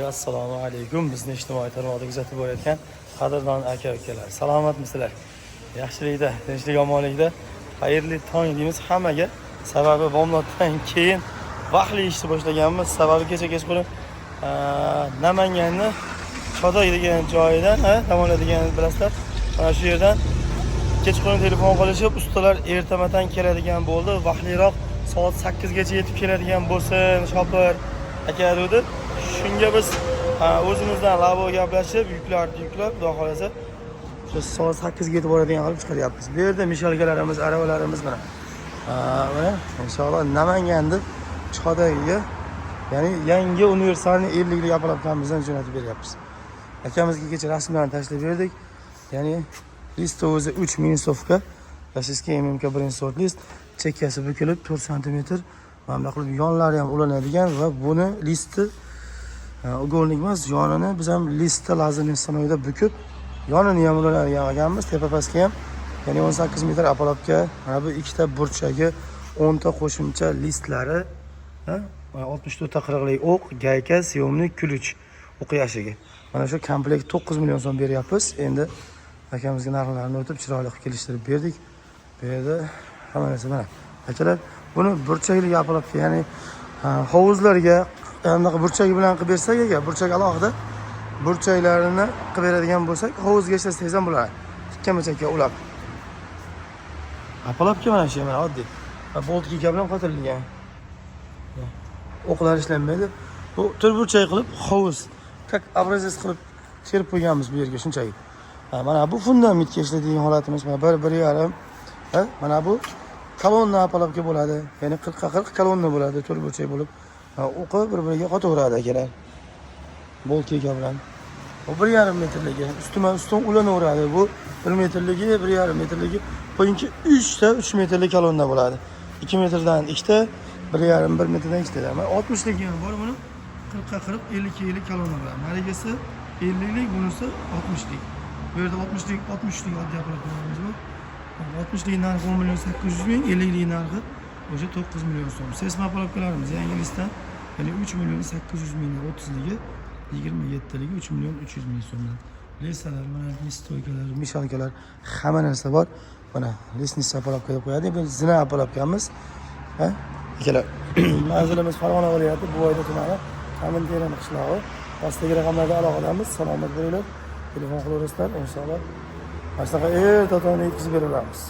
Assalomu alaykum. Bizni ijtimoiy tarmoqda kuzatib borayotgan qadrdon aka-ukalar. Salomatmisizlar? Yaxshilikda, tinchlik, omonlikda. Xayrli tong deymiz hammaga. Sababi bomdoddan keyin vaqtli ishni boshlaganmiz. Sababi kecha kechqurun Namanganni Chodoy degan joyidan, dam oladigan bilasizlar. Mana shu yerdan kechqurun telefon qilishib, ustalar ertamadan keladigan bo'ldi. Vaqtliroq soat 8 gacha yetib keladigan bo'lsin, shopir aka dedi. Shunga biz o'zimizdan labo gaplashib, yuklab, xudo xolasa shu soat 8 ga yetib boradigan qilib chiqaryapmiz. Bu yerda mishalgalarimiz, aravalarimiz mana. Mana inshaalloh Namanganni Chodoyga, ya'ni yangi universalni 50lik apparatlarimizdan jo'natib beryapmiz. Akamizga kecha rasmlarni tashlab berdik. Ya'ni list o'zi 3 minisovka, rossiyskiy MMK birinchi sort list, chekkasi bukilib 4 sm, mana qilib yonlari ham ulanadigan va buni listi ugovlik emas, yonini biz ham listda lazerli sanoyda bukib, yonini ham ulanadigan olganmiz, tepa pastga ham. Ya'ni 18 metr apparatga mana bu ikkita burchagi, 10 ta qo'shimcha listlari, 64 ta qirg'lik o'q, gayka, syomnik, ключ o'q yashiga. Mana shu komplekt 9 million so'm beryapmiz. Endi akamizga narxlarini o'tib chiroyli qilib kelishtirib berdik. Bu yerda hamma narsa mana. Akalar, buni burchakli apparatga, ya'ni hovuzlarga anaqa burchagi bilan qilib bersak, agar burchak alohida burchaklarini qilib beradigan bo'lsak, hovuzga ishlasangiz ham bo'ladi. Tikkama-chakka ulab. Apparatga mana shu mana oddiy. Boltga bilan qotirilgan. O'qlar ishlanmaydi. Bu turburchak qilib hovuz, tak obrazes qilib terib qo'yganmiz bu yerga shunchaki. Mana bu fundamentga ishlaydigan holatimiz mana 1.5. Mana bu kolonna apparatga bo'ladi. Ya'ni 40 kolonna bo'ladi, turburchak bo'lib. O'qi bir-biriga qotaveradi akalar. Boltga bilan. Bu 1.5 metrligi, ustma-ustun ulanaveradi. Bu 1 metrligi, 1.5 metrligi. Qo'yingki 3 ta 3 metrlik kolonna bo'ladi. 2 metrdan 2 ta, 1.5 1 metrdan 2 ta. Mana 60 lik ham bor buni. 40 50 kolonna bo'ladi. Narigisi 50 lik, bunisi 60 lik. Bu yerda 60 lik oddiy apparatlarimiz bor. 60 lik narxi 10 million 800 ming, 50 lik narxi o'sha 9 million so'm. Sesma apparatlarimiz yangi listdan, ya'ni 3 million 800 ming 30 ligi, 27 ligi 3 million 300 ming so'mdan. Listalar, mana listoykalar, mishalkalar, hamma narsa bor. Mana listni apparatga qo'yadi. Biz zina apparatgamiz. Akalar, manzilimiz Farg'ona viloyati, Buvoyda tumani, Qaminteran qishlog'i. Pastdagi raqamlarga aloqadamiz. Salomat bo'linglar. Telefon qilaverasizlar, inshaalloh. Har safar erta tongda yetkazib beramiz.